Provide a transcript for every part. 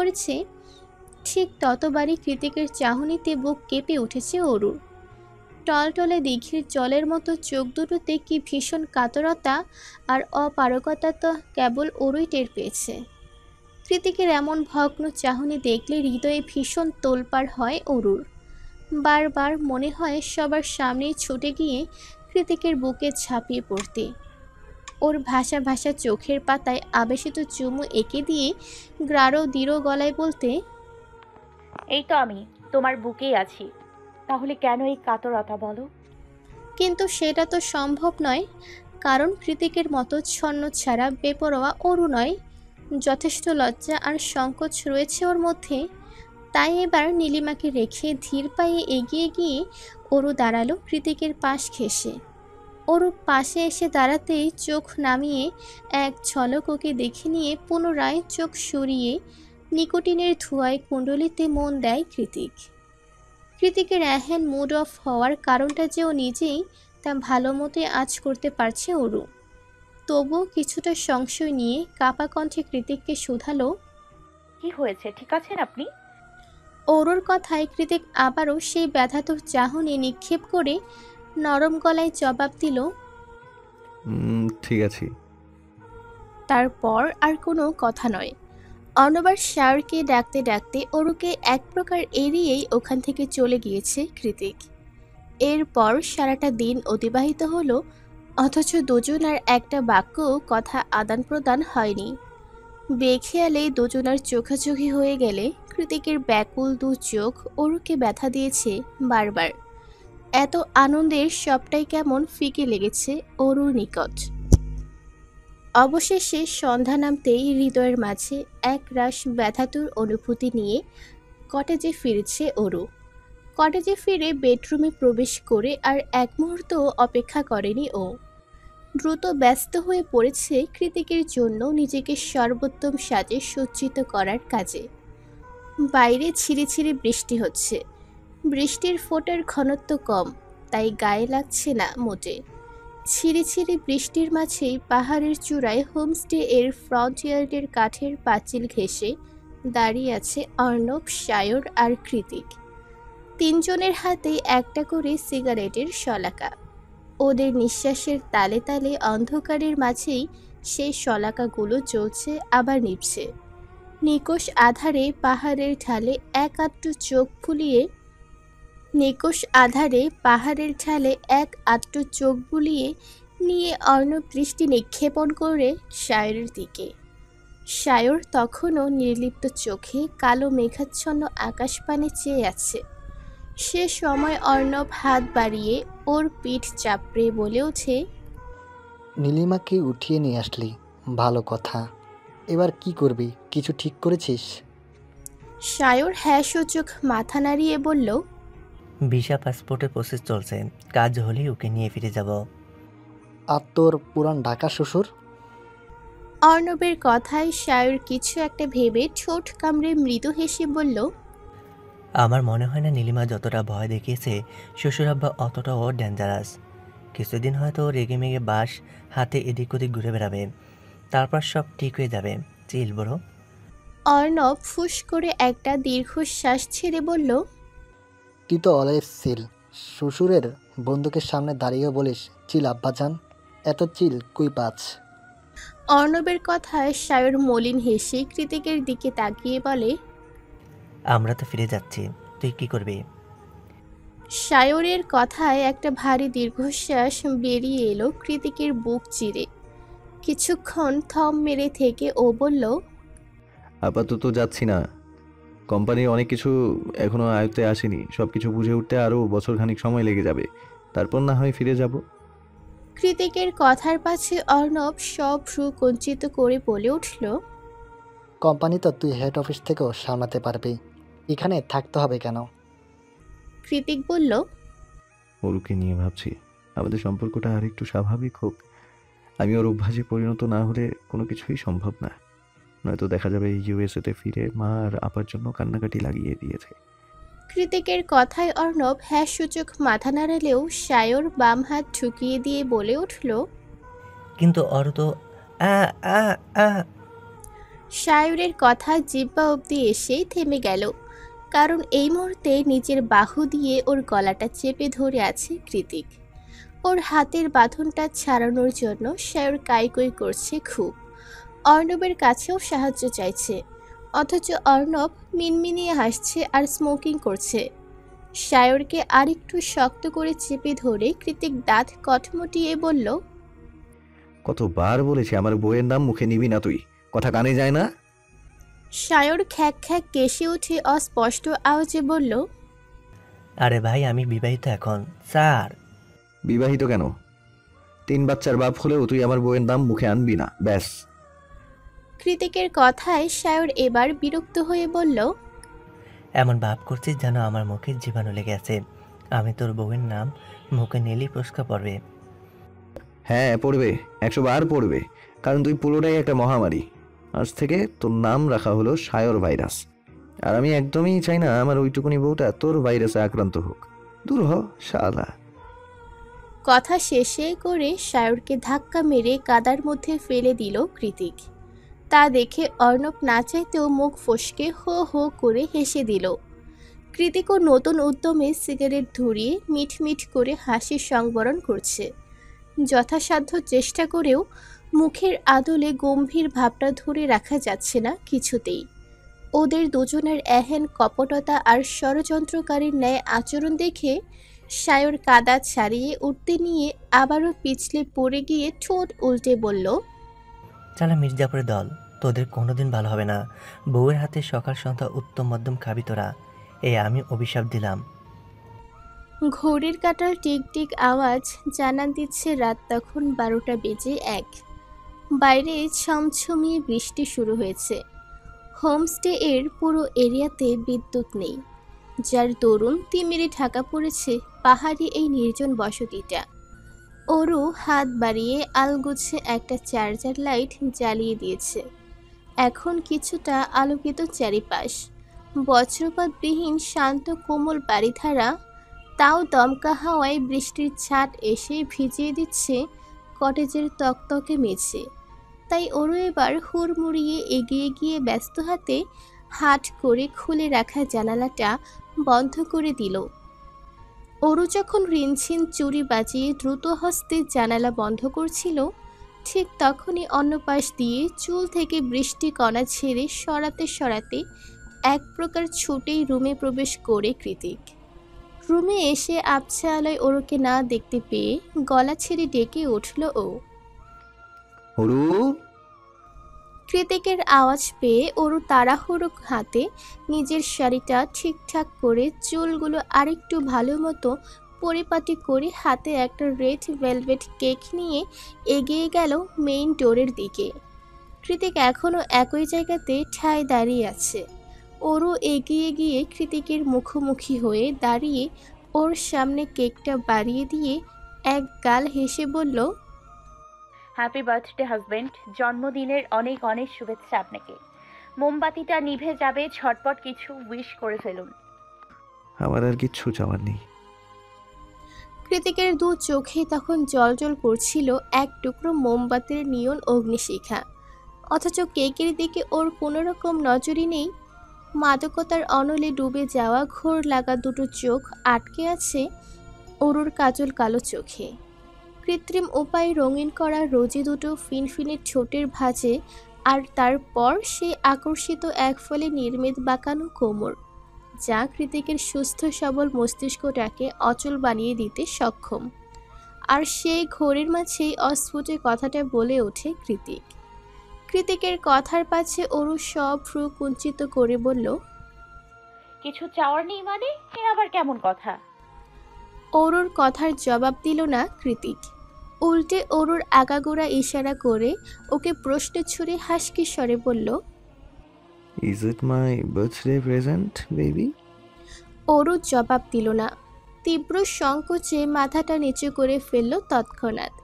করেছে, ঠিক ততবারই কৃতিকের চাহনিতে বুক কেঁপে উঠেছে অরুর। টলটলে দিঘির জলের মতো চোখ দুটোতে কি ভীষণ কাতরতা আর অপারগতা তো কেবল অরুই টের পেয়েছে। কৃতিকের এমন ভগ্ন চাহনি দেখলে হৃদয়ে ভীষণ তোলপাড় হয় অরুর। বারবার মনে হয় সবার সামনেই ছুটে গিয়ে কৃতিকের বুকে ঝাঁপিয়ে পড়তে, ওর ভাষা ভাষা চোখের পাতায় আবেশিত চুমু এঁকে দিয়ে গাঢ় দৃঢ় গলায় বলতে, এই তো আমি তোমার বুকেই আছি, তাহলে কেন এই কাতরতা বলো? কিন্তু সেটা তো সম্ভব নয়, কারণ কৃতিকের মতো ছন্ন ছাড়া বেপরোয়া অরু নয়। যথেষ্ট লজ্জা আর সংকোচ রয়েছে ওর মধ্যে। তাই এবার নীলিমাকে রেখে ধীর পায়ে এগিয়ে গিয়ে অরু দাঁড়ালো কৃতিকের পাশ ঘেঁষে। অরু পাশে এসে দাঁড়াতেই চোখ নামিয়ে এক ঝলক ওকে দেখে নিয়ে পুনরায় চোখ সরিয়ে নিকোটিনের ধোঁয়ায় কুণ্ডলিতে মন দেয় কৃতিক। কৃতিকের এহেন মুড অফ হওয়ার কারণটা যে ও নিজেই তা ভালো মতোই আঁচ করতে পারছে অরু। তবুও কিছুটা সংশয় নিয়ে কাপা কণ্ঠে কৃতিককে শুধালো। কি হয়েছে, ঠিক আছেন আপনি? অরুর কথায় কৃতিক আবারও সেই ব্যথাতুর চাহনি নিক্ষেপ করে নরম গলায় জবাব দিল, ঠিক আছি। তারপর আর কোনো কথা নয়। অনবার শাওরকে ডাকতে ডাকতে অরুকে এক প্রকার এড়িয়েই ওখান থেকে চলে গিয়েছে কৃতিক। এরপর সারাটা দিন অতিবাহিত হলো, অথচ দুজনার একটা বাক্য কথা আদান প্রদান হয়নি। বেখেয়ালে দুজনার চোখাচোখি হয়ে গেলে কৃতিকের ব্যাকুল দু চোখ অরুকে ব্যথা দিয়েছে বারবার। এত আনন্দের সবটাই কেমন ফিকে লেগেছে অরুর নিকট। অবশেষে সন্ধ্যা নামতেই হৃদয়ের মাঝে এক রাশ ব্যথাতুর অনুভূতি নিয়ে কটেজে ফিরেছে অরু। কটেজে ফিরে বেডরুমে প্রবেশ করে আর এক মুহূর্ত অপেক্ষা করেনি ও। দ্রুত ব্যস্ত হয়ে পড়েছে কৃতিকের জন্য নিজেকে সর্বোত্তম সাজে সজ্জিত করার কাজে। বাইরে ছিঁড়ে বৃষ্টি হচ্ছে। বৃষ্টির ফোঁটার ঘনত্ব কম, তাই গায়ে লাগছে না মোটে। ছিঁড়ে বৃষ্টির মাঝেই পাহাড়ের চূড়ায় হোমস্টে এর ফ্রন্ট ইয়ার্ডের কাঠের পাঁচিল ঘেঁষে দাঁড়িয়ে আছে অর্ণব, সায়র আর কৃতিক। তিনজনের হাতেই একটা করে সিগারেটের শলাকা। ওদের নিঃশ্বাসের তালে তালে অন্ধকারের মাঝেই সেই শলাকাগুলো জ্বলছে আবার নিভছে। নিকষ আধারে পাহাড়ের ঢালে এক আটটু চোখ বুলিয়ে নিয়ে অর্ণব দৃষ্টি নিক্ষেপণ করে সায়রের দিকে। সায়র তখনও নির্লিপ্ত চোখে কালো মেঘাচ্ছন্ন আকাশপানে চেয়ে আছে। সে সময় অর্ণব হাত বাড়িয়ে ওর পিঠ চাপড়ে বলে ওঠে, নীলিমাকে উঠিয়ে নিয়ে আসলি, ভালো কথা। এবার কি করবি, কিছু ঠিক করেছিস? সায়র হ্যাঁ সূচক মাথা নাড়িয়ে বলল, ভিসা পাসপোর্টের প্রসেস চলছে, কাজ হলেই ওকে নিয়ে ফিরে যাব। আর তোর পুরান ঢাকা শ্বশুর? অর্ণবের কথায় সায়র কিছু একটা ভেবে ঠোঁট কামড়ে মৃদু হেসে বলল, আমার মনে হয় না নীলিমা যতটা ভয় দেখিয়েছে শ্বশুরাব্বা অতটাও ডেঞ্জারাস। কিছুদিন হয়তো রেগে মেগে বাস হাতে এদিক ওদিক ঘুরে বেড়াবে, তারপর সব ঠিক হয়ে যাবে। চিল বড়ো। অর্ণব ফুস করে একটা দীর্ঘশ্বাস ছেড়ে বলল, তুই তো অলওয়েজ চিল। শ্বশুরের বন্দুকের সামনে দাঁড়িয়ে বলিস চিল আব্বাজান। এত চিল কুই পাচ? অর্ণবের কথায় সায়র মলিন হেসে কৃতিকের দিকে তাকিয়ে বলে, আমরা তো ফিরে যাচ্ছি, তুই কি করবি? সায়রের কথায় একটা ভারী দীর্ঘশ্বাস বেরিয়ে এলো কৃতিকের বুক চিরে। কিছুক্ষণ থম মেরে থেকে ও বলল, আপাতত যাচ্ছি না। কোম্পানির অনেক কিছু এখনো আয়ত্তে আসেনি, সব কিছু বুঝে উঠতে আরও বছরখানিক সময় লেগে যাবে, তারপর না হয় ফিরে যাব। কৃতিকের কথার পাছে অর্ণব সব ভ্রু কঞ্চিত করে বলে উঠল, কোম্পানি তো তুই হেড অফিস থেকেও সামলাতে পারবি, এখানে থাকতে হবে কেন? কৃতিক বলল, ওরুকে নিয়ে ভাবছি আমাদের সম্পর্কটা আর একটু স্বাভাবিক হোক। আমি ওর অভ্যাসে পরিণত না হলে কোনো কিছুই সম্ভব না। নয়তো দেখা যাবে ইউএসএতে ফিরে মা আর আপার জন্য কান্নাকাটি লাগিয়ে দিয়েছে। কৃতিকের কথায় অর্ণব হ্যাঁ সূচক মাথা নাড়ালেও সায়র বাম হাত ঢুকিয়ে দিয়ে বলে উঠল, কিন্তু ওর তো আ আ আ সায়রের কথা জিহ্বা অবধি এসেই থেমে গেল, কারণ এই মুহূর্তে নিজের বাহু দিয়ে ওর গলাটা চেপে ধরে আছে কৃতিক। ওর হাতের বাঁধনটা ছাড়ানোর জন্য সায়র কাইকই করছে খুব। অর্ণবের কাছেও সাহায্য চাইছে, অথচ অর্ণব মিনমিনিয়ে হাসছে আর স্মোকিং করছে। সায়রকে আরেকটু শক্ত করে চেপে ধরে কৃতিক দাঁত কটমটিয়ে বলল, কতবার বলেছি আমার বউয়ের নাম মুখে নিবি না তুই, কথা কানে যায় না? সায়র খ্যাক খ্যাক কেসে উঠে অস্পষ্ট আওয়াজে বলল, আরে ভাই আমি বিবাহিত এখন, স্যার। বিবাহিত কেন? 3 বাচ্চার বাপ হলেও তুই আমার বউয়ের নাম মুখে আনবি না, ব্যাস। কৃতিকের কথায় সায়র এবার বিরক্ত হয়ে বলল, এমন ভাব করছিস যেন আমার মুখে জীবাণু লেগে আছে। আমি তোর বউয়ের নাম মুখে নিলেই ফুসকা পড়বে। হ্যাঁ পড়বে, 100 বার পড়বে, কারণ তুই পুরোটাই একটা মহামারী। আজ থেকে তোর নাম রাখা হলো সায়র ভাইরাস। আর আমি একদমই চাই না আমার ওইটুকুনি বউটা তোর ভাইরাসে আক্রান্ত হোক। দূর হ শালা। কথা শেষে করে সায়রকে ধাক্কা মেরে কাদার মধ্যে ফেলে দিল কৃতিক। তা দেখে অর্ণব না চাইতেও মুখ ফসকে হো হো করে হেসে দিল। কৃতিকও নতুন উদ্যমে সিগারেট ধরিয়ে মিট মিট করে হাসির সংবরণ করছে। যথাসাধ্য চেষ্টা করেও মুখের আদলে গম্ভীর ভাবটা ধরে রাখা যাচ্ছে না কিছুতেই। ওদের দুজনের এহেন কপটতা আর ষড়যন্ত্রকারীর ন্যায় আচরণ দেখে সায়র কাদা ছাড়িয়ে উঠতে নিয়ে আবারও পিছলে পড়ে গিয়ে ঠোঁট উল্টে বলল, চালা মির্জাপুরের দল, তোদের কোনোদিন ভালো হবে না। বউয়ের হাতে সকাল সন্ধ্যা উত্তম মধ্যম খাবি তোরা, এই আমি অভিশাপ দিলাম। ঘড়ির কাঁটার টিকটিক আওয়াজ জানান দিচ্ছে রাত তখন 12টা বেজে 1। বাইরে ছমছমিয়ে বৃষ্টি শুরু হয়েছে। হোমস্টে এর পুরো এরিয়াতে বিদ্যুৎ নেই, যার দরুন তিমিরে ঢাকা পড়েছে পাহাড়ি এই নির্জন বসতিটা। ওরু হাত বাড়িয়ে আলগোছে একটা চার্জার লাইট জ্বালিয়ে দিয়েছে। এখন কিছুটা আলোকিত চারিপাশ। বজ্রপাতবিহীন শান্ত কোমল বাড়িধারা, তাও দমকা হাওয়ায় বৃষ্টির ছাট এসে ভিজিয়ে দিচ্ছে কটেজের তকতকে মেঝে। তাই ওরও এবার হুড়মুড়িয়ে এগিয়ে গিয়ে ব্যস্ত হাতে হাট করে খুলে রাখা জানালাটা বন্ধ করে দিল। ওরু যখন রিনঝিন চুরি বাজিয়ে দ্রুত হস্তে জানালা বন্ধ করছিল, ঠিক তখনই অন্য পাশ দিয়ে চুল থেকে বৃষ্টি কণা ছেড়ে সরাতে সরাতে এক প্রকার ছুটেই রুমে প্রবেশ করে কৃতিক। রুমে এসে আবছা আলোয় ওরুকে না দেখতে পেয়ে গলা ছেড়ে ডেকে উঠল ও। হরু। কৃতিকের আওয়াজ পেয়ে ওরু তাড়াহুড়ো হাতে নিজের শাড়িটা ঠিকঠাক করে চুলগুলো আরেকটু ভালো মতো পরিপাটি করে হাতে একটা রেড ভেলভেট কেক নিয়ে এগিয়ে গেল মেইন ডোরের দিকে। কৃতিক এখনও একই জায়গাতে ঠায় দাঁড়িয়ে আছে। ওরও এগিয়ে গিয়ে কৃতিকের মুখোমুখি হয়ে দাঁড়িয়ে ওর সামনে কেকটা বাড়িয়ে দিয়ে এক গাল হেসে বলল, হ্যাপি বার্থডে হাজবেন্ড, জন্মদিনের অনেক অনেক শুভেচ্ছা আপনাকে। মোমবাতিটা নিভে যাবে, ঝটপট কিছু উইশ করে ফেলুন। আমার আর কিচ্ছু চাওয়ার নেই। কৃতিকের দু চোখে তখন জ্বলজ্বল করছিল এক টুকরো মোমবাতির নিয়ন অগ্নিশিখা, অথচ কেকের দিকে ওর কোনো রকম নজরই নেই। মাদকতার অনলে ডুবে যাওয়া ঘোর লাগা দুটো চোখ আটকে আছে অরুর কাজল কালো চোখে। কৃত্রিম উপায়ে রঙিন করা রোজে দুটো ফিনফিনে ঠোঁটের ভাঁজে, আর তারপর সেই আকর্ষিত এক ফলে নির্মিত বাঁকানো কোমর, যা কৃতিকের সুস্থ সবল মস্তিষ্কটাকে অচল বানিয়ে দিতে সক্ষম। আর সেই ঘোরের মাঝেই অস্ফুটে কথাটা বলে ওঠে কৃতিক। কৃতিকের কথার পাছে অরু সব ভ্রু কুঞ্চিত করে বলল, কিছু চাওয়ার নেই মানে? এ আবার কেমন কথা? অরুর কথার জবাব দিল না কৃতিক। উল্টে অরুর আগাগোড়া ইশারা করে ওকে প্রশ্ন ছুড়ে হাসকি স্বরে বলল, is it my birthday present baby? Aru জবাব দিল না। তীব্র সংকোচে মাথাটা নিচু করে ফেলল তৎক্ষণাৎ।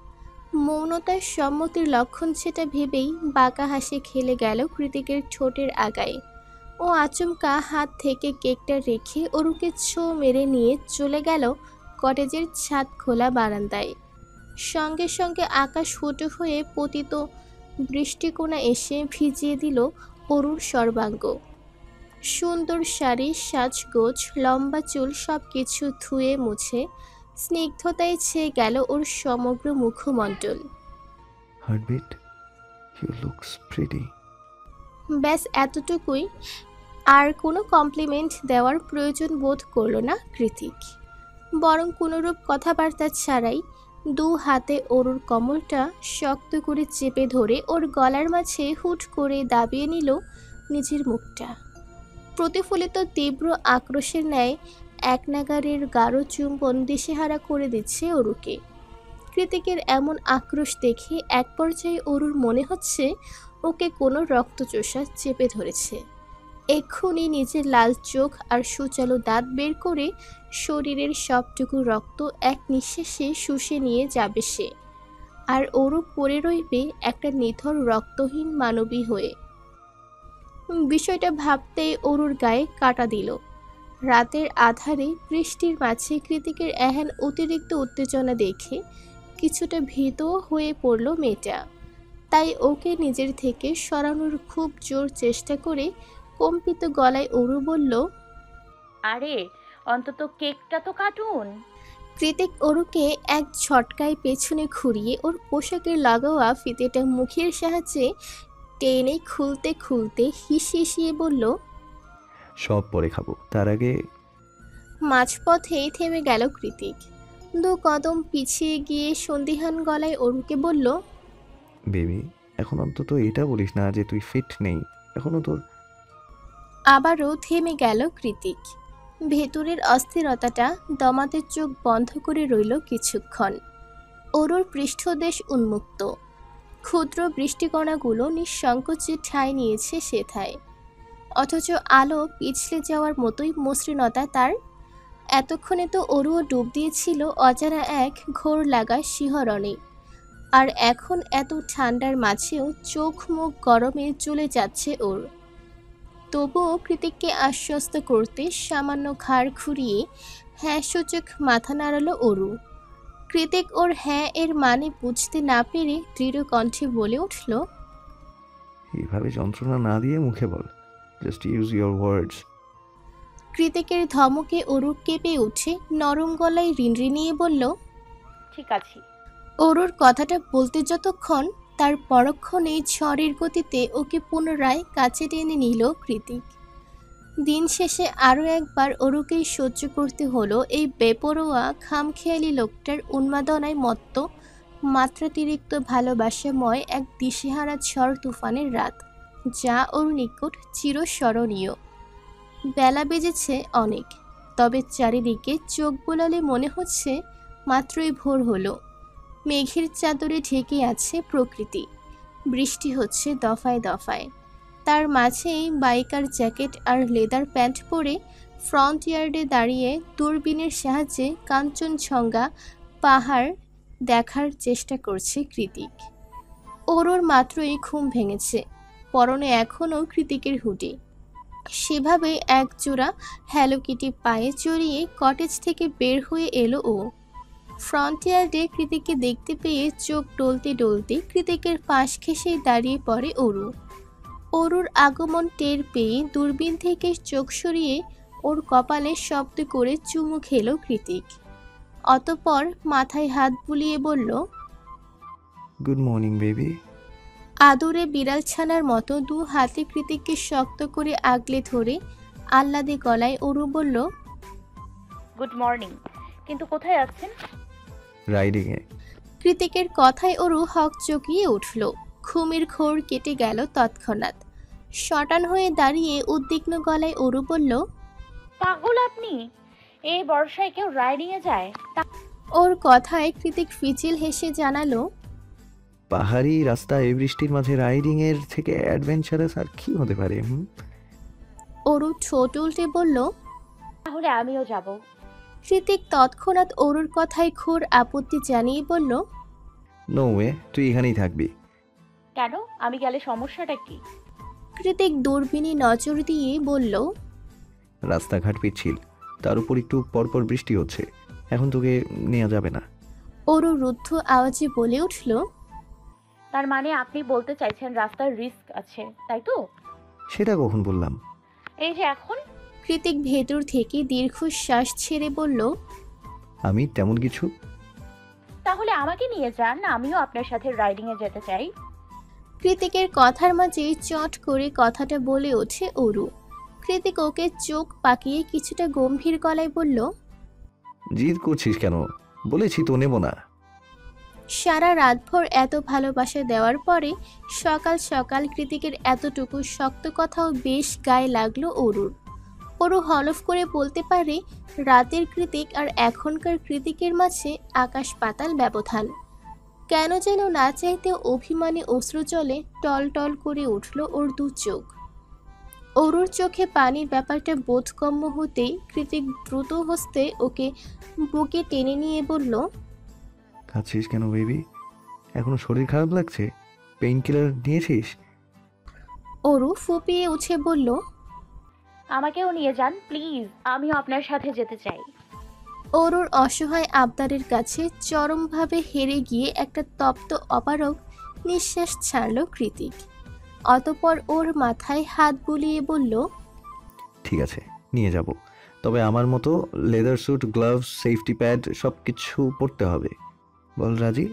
মৌনতার সম্মতির লক্ষণ সেটা ভেবেই বাঁকা হাসি খেলে গেল কৃতিকের ঠোঁটের আগায়। ও আচমকা হাত থেকে কেকটা রেখে অরুকে ছো মেরে নিয়ে চলে গেল কটেজের ছাদ খোলা বারান্দায়। সঙ্গে সঙ্গে আকাশ ফুটো হয়ে পতিত বৃষ্টিকণা এসে ভিজিয়ে দিল অরুর সর্বাঙ্গ। সুন্দর শাড়ি, সাজগোজ, লম্বা চুল সব কিছু ধুয়ে মুছে স্নিগ্ধতায় ছেয়ে গেল ওর সমগ্র মুখমণ্ডল। Heartbeat, you looks pretty. ব্যাস এতটুকুই। আর কোনো কমপ্লিমেন্ট দেওয়ার প্রয়োজন বোধ করল না কৃতিক, বরং কোনোরূপ কথাবার্তা ছাড়াই দু হাতে অরুর কমলটা শক্ত করে চেপে ধরে ওর গলার মাঝে হুট করে দাবিয়ে নিল নিজের মুখটা। প্রতিফলিত তীব্র আক্রোশের ন্যায় এক নাগারের গাঢ় চুম্বন দিশেহারা করে দিচ্ছে অরুকে। কৃতিকের এমন আক্রোশ দেখে এক পর্যায়ে অরুর মনে হচ্ছে ওকে কোনো রক্তচোষা চেপে ধরেছে। এক্ষুনি নিজের লাল চোখ আর সুচালো দাঁত বের করে শরীরের সবটুকু রক্ত এক নিঃশ্বাসে শুষে নিয়ে যাবে সে, আর অরু পড়ে রইবে একটা নিথর রক্তহীন মানবী হয়ে। বিষয়টা ভাবতেই অরুর গায়ে কাঁটা দিল। রাতের আধারে বৃষ্টির মাঝে কৃতিকের এহেন অতিরিক্ত উত্তেজনা দেখে কিছুটা ভীত হয়ে পড়ল মেয়েটা। তাই ওকে নিজের থেকে সরানোর খুব জোর চেষ্টা করে কম্পিত গলায় অরু বলল, আরে অন্তত কেকটা তো কাটুন। কৃতিক অরুকে এক ঝটকায় পেছনে ঘুরিয়ে ওর পোশাকের লাগোয়া ফিতেটা মুখের সাহায্যে টেনে খুলতে খুলতে হিসিয়ে বলল। সব পরে খাবো, তার আগে। মাঝপথেই থেমে গেল কৃতিক। দু কদম পিছিয়ে গিয়ে সন্দিহান গলায় অরুকে বলল, বেবি, এখন অন্তত এটা বলিস না যে তুই ফিট নেই, এখনো তোর। আবারও থেমে গেল কৃতিক। ভেতরের অস্থিরতাটা দমাতে চোখ বন্ধ করে রইল কিছুক্ষণ। অরুর পৃষ্ঠদেশ উন্মুক্ত, ক্ষুদ্র বৃষ্টিকণাগুলো নিঃসংকোচে ঠাঁই নিয়েছে সেথায়, অথচ আলো পিছলে যাওয়ার মতোই মসৃণতা তার। এতক্ষণে তো অরুও ডুব দিয়েছিল অজানা এক ঘোর লাগা শিহরণে, আর এখন এত ঠান্ডার মাঝেও চোখ মুখ গরমে চলে যাচ্ছে ওর। তবুও কৃতিককে আশ্বস্ত করতে সামান্য ঘাড় ঘুরিয়ে হ্যাঁ সূচক মাথা নাড়ালো অরু। কৃতিক ওর হ্যাঁ এর মানে বুঝতে না পেরে দৃঢ় কণ্ঠে বলে উঠল, এইভাবে যন্ত্রণা না দিয়ে মুখে বল, জাস্ট ইউজ ইউর ওয়ার্ডস। কৃতিকের ধমকে অরু কেঁপে উঠে নরম গলায় রিনরিনিয়ে বলল। ঠিক আছে। অরুর কথাটা বলতে যতক্ষণ, তার পরক্ষণেই ঝড়ের গতিতে ওকে পুনরায় কাছে টেনে নিল কৃতিক। দিন শেষে আরও একবার অরুকেই সহ্য করতে হলো এই বেপরোয়া খামখেয়ালি লোকটার উন্মাদনায় মত্ত মাত্রাতিরিক্ত ভালোবাসাময় এক দিশেহারা ঝড় তুফানের রাত, যা ওর নিকট চিরস্মরণীয়। বেলা বেজেছে অনেক, তবে চারিদিকে চোখ বোলালে মনে হচ্ছে মাত্রই ভোর হলো। মেঘের চাদরে ঢেকে আছে প্রকৃতি, বৃষ্টি হচ্ছে দফায় দফায়। তার মাঝেই বাইকার জ্যাকেট আর লেদার প্যান্ট পরে ফ্রন্ট ইয়ার্ডে দাঁড়িয়ে দূরবীনের সাহায্যে কাঞ্চনজঙ্ঘা পাহাড় দেখার চেষ্টা করছে কৃতিক। ওর মাত্রই ঘুম ভেঙেছে, পরনে এখনও কৃতিকের হুডি। সেভাবে একজোড়া হ্যালো কিটি পায়ে চড়িয়ে কটেজ থেকে বের হয়ে এলো ও। ফ্রন্টিয়ার্ডে কৃতিককে দেখতে পেয়ে চোখ ডলতে ডলতে কৃতিকের পাশ ঘেঁষেই দাঁড়িয়ে পড়ে অরু। অরুর আগমন টের পেয়ে দূরবীন থেকে চোখ সরিয়ে ওর কপালে শব্দ করে চুমু খেলো কৃতিক। অতঃপর মাথায় হাত বুলিয়ে বলল, গুড মর্নিং বেবি। আদুরে বিড়াল ছানার মতো দু হাতে কৃতিককে শক্ত করে আগলে ধরে আহ্লাদে গলায় অরু বলল, গুড মর্নিং। কিন্তু কোথায় আছেন? রাইডিংয়ে। কৃতিকের কথায় অরু হক চকিয়ে উঠল। ঘুমের ঘোর কেটে গেল তৎক্ষণাৎ। শটান হয়ে দাঁড়িয়ে উদ্বিগ্ন গলায় অরু বলল, পাগল আপনি? এই বর্ষায় কেউ রাইডিংয়ে যায়? ওর কথায় কৃতিক ফিচিল হেসে জানালো, পাহাড়ি রাস্তায় বৃষ্টির মাঝে রাইডিংয়ের থেকে অ্যাডভেঞ্চারাস আর কি হতে পারে? অরু ঠোঁট উল্টে বলল। তাহলে আমিও যাব। কৃতিক তৎক্ষণাৎ অরুর কথায় ঘোর আপত্তি জানিয়ে বলল, নো ওয়ে, তুই এখানেই থাকবি। কেন? আমি গেলে সমস্যাটা কি? কৃতিক দূরবীনে নজর দিয়ে বলল, রাস্তাঘাট পিচ্ছিল, তার উপর একটু পরপর বৃষ্টি হচ্ছে, এখন তোকে নেওয়া যাবে না। অরু রুদ্ধ আওয়াজে বলে উঠল, তার মানে আপনি বলতে চাইছেন রাস্তার রিস্ক আছে, তাই তো? সেটা কখন বললাম? এই যে এখন। কৃতিক ভেতর থেকে দীর্ঘশ্বাস ছেড়ে বলল, আমি তেমন কিছু। তাহলে আমাকে নিয়ে যান, আমিও আপনার সাথে রাইডিংয়ে যেতে চাই। কৃতিকের কথার মাঝে চট করে কথাটা বলে ওঠে অরু। কৃতিক ওকে চোখ পাকিয়ে কিছুটা গম্ভীর গলায় বলল, জিদ করছিস কেন? বলেছি তো নেব না। সারা রাতভর এত ভালোবাসা দেওয়ার পরে সকাল সকাল কৃতিকের এতটুকু শক্ত কথাও বেশ গায়ে লাগলো অরুর। অরু হলফ করে বলতে পারে রাতের কৃতিক আর এখনকার কৃতিকের মাঝে আকাশ পাতাল ব্যবধান। কেন যেন না চাইতে অভিমানে অশ্রু জলে টল টল করে উঠল ওর দু চোখ। অরুর চোখে পানির ব্যাপারটা বোধগম্য হতেই কৃতিক দ্রুত হস্তে ওকে বুকে টেনে নিয়ে বলল, খাচ্ছিস কেন বেবি? এখনো শরীর খারাপ লাগছে? পেইন কিলার নিয়েছিস? অরু ফুপিয়ে উঠে বলল, আমাকেও নিয়ে যান প্লিজ, আমিও আপনার সাথে যেতে চাই। অরুর অসহায় আবদারের কাছে চরমভাবে হেরে গিয়ে একটা তপ্ত অপারগ নিঃশ্বাস ছাড়ল কৃতিক। অতঃপর ওর মাথায় হাত বুলিয়ে বলল, ঠিক আছে, নিয়ে যাব। তবে আমার মতো leather suit, gloves, safety pad সব কিছু পরতে হবে। বল রাজি?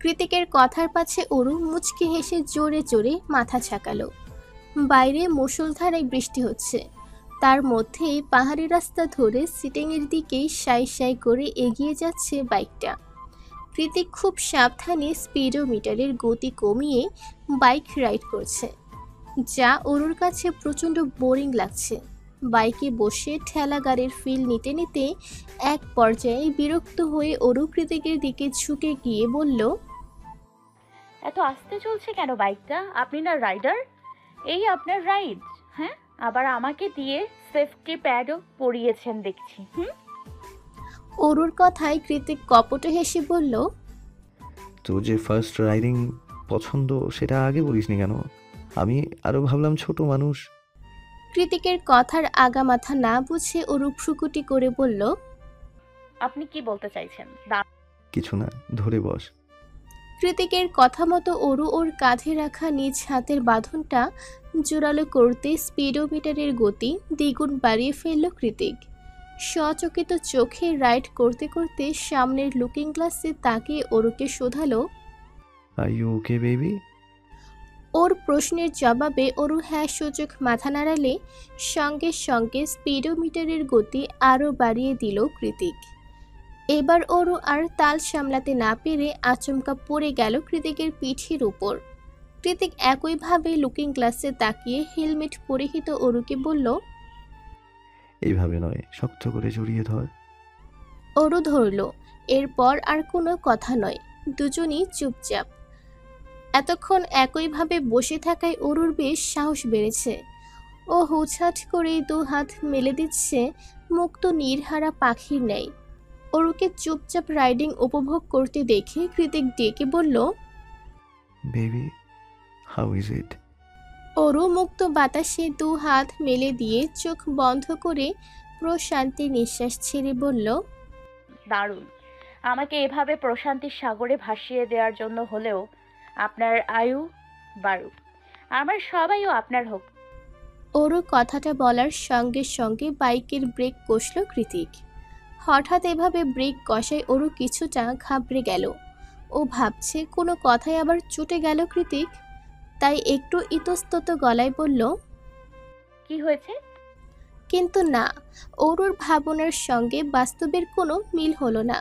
কৃতিকের কথার পাছে অরু মুচকি হেসে জোরে জোরে মাথা ঝাঁকালো। বাইরে মুষলধারায় বৃষ্টি হচ্ছে, তার মধ্যেই পাহাড়ি রাস্তা ধরে সিটিংয়ের দিকেই সাই সাই করে এগিয়ে যাচ্ছে বাইকটা। কৃতিক খুব সাবধানে স্পিডোমিটারের গতি কমিয়ে বাইক রাইড করছে, যা অরুর কাছে প্রচণ্ড বোরিং লাগছে। বাইকে বসে ঠেলা গাড়ির ফিল নিতে নিতে এক পর্যায়ে বিরক্ত হয়ে অরু কৃতিকের দিকে ঝুঁকে গিয়ে বলল, এত আস্তে চলছে কেন বাইকটা? আপনি না রাইডার? এই আপনার রাইড? হ্যাঁ, আবার আমাকে দিয়ে সেফটি প্যাডও পরিয়েছেন দেখছি। অরুর কথায় কৃতিক কপটে হেসে বলল, তোর যে ফার্স্ট রাইডিং পছন্দ সেটা আগে বলিসনি কেন? আমি আরো ভাবলাম ছোট মানুষ। কৃতিকের কথার আগামাথা না বুঝে অরু ভ্রুকুটি করে বলল, আপনি কি বলতে চাইছেন? কিছু না, ধরে বস। কৃতিকের কথা মতো অরু ওর কাঁধে রাখা নিজ হাতের বাঁধনটা জোরালো করতে স্পিডোমিটারের গতি দ্বিগুণ বাড়িয়ে ফেলল কৃতিক। সচকিত চোখে রাইড করতে করতে সামনের লুকিং গ্লাসে তাকিয়ে অরুকে শোধালো। Are you okay baby? ওর প্রশ্নের জবাবে অরু হ্যাঁ সূচক মাথা নাড়ালে সঙ্গে সঙ্গে স্পিডোমিটারের গতি আরও বাড়িয়ে দিল কৃতিক। এবার অরু আর তাল সামলাতে না পেরে আচমকা পড়ে গেল কৃতিকের পিঠের উপর। কৃতিক একইভাবে লুকিং গ্লাসে তাকিয়ে হেলমেট পরিহিত অরুকে বলল, এইভাবে নয়, শক্ত করে জড়িয়ে ধর। অরু ধরল। এরপর আর কোনো কথা নয়, দুজনই চুপচাপ। এতক্ষণ একইভাবে বসে থাকায় অরুর বেশ সাহস বেড়েছে। ও হুটহাট করে দু হাত মেলে দিচ্ছে মুক্ত নির্হারা পাখির ন্যায়। অরুকে চুপচাপ রাইডিং উপভোগ করতে দেখে কৃতিক ডেকে বলল, baby, how is it? Aru মুক্ত বাতাসে দু হাত মেলে দিয়ে চোখ বন্ধ করে প্রশান্তির নিঃশ্বাস ছেড়ে বলল, দারুণ। আমাকে এভাবে প্রশান্তির সাগরে ভাসিয়ে দেওয়ার জন্য হলেও আপনার আয়ু বাড়ুক, আমার সবাইও আপনার হোক। অরু কথাটা বলার সঙ্গে সঙ্গে বাইকের ব্রেক কষল কৃতিক। হঠাৎ এভাবে ব্রেক কষায় অরু কিছুটা ঘাবড়ে গেল। ও ভাবছে কোনো কথায় আবার চটে গেল কৃতিক, তাই একটু ইতস্তত গলায় বলল, কি হয়েছে? কিন্তু না, অরুর ভাবনার সঙ্গে বাস্তবের কোনো মিল হলো না।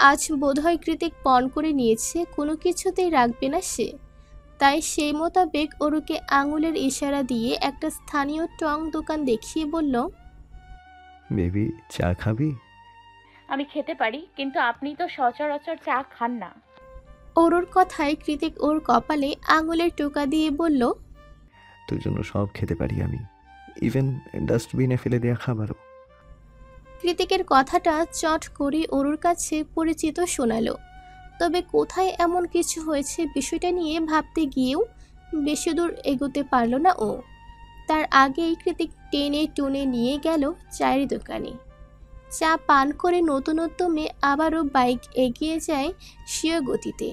আজ বোধহয় কৃতিক পণ করে নিয়েছে কোনো কিছুতেই রাখবে না সে। তাই সেই মোতাবেক অরুকে আঙুলের ইশারা দিয়ে একটা স্থানীয় টং দোকান দেখিয়ে বলল, বেবি, চা খাবি? আমি খেতে পারি, কিন্তু আপনি তো সচরাচর চা খান না। অরুর কথায় কৃতিক ওর কপালে আঙুলের টোকা দিয়ে বলল, তোর জন্য সব খেতে পারি আমি, ইভেন ডাস্টবিনে ফেলে দেওয়া খাবারও। কৃতিকের কথাটা চট করে অরুর কাছে পরিচিত শোনালো। তবে কোথায় এমন কিছু হয়েছে বিষয়টা নিয়ে ভাবতে গিয়েও বেশি দূর এগোতে পারল না ও। তার আগেই কৃতিক টেনে টুনে নিয়ে গেল চায়ের দোকানে। চা পান করে নতুনত্ব মেয়ে আবারও বাইক এগিয়ে যায় স্বীয় গতিতে।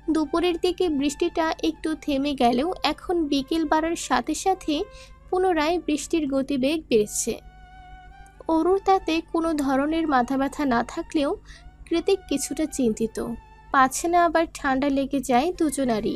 দুপুরের দিকে বৃষ্টিটা একটু থেমে গেলেও এখন বিকেল বাড়ার সাথে সাথে পুনরায় বৃষ্টির গতিবেগ বেড়েছে। অরুর তাতে কোনো ধরনের মাথা ব্যথা না থাকলেও কৃতিক কিছুটা চিন্তিত, পাছে না আবার ঠান্ডা লেগে যায় দুজনারই।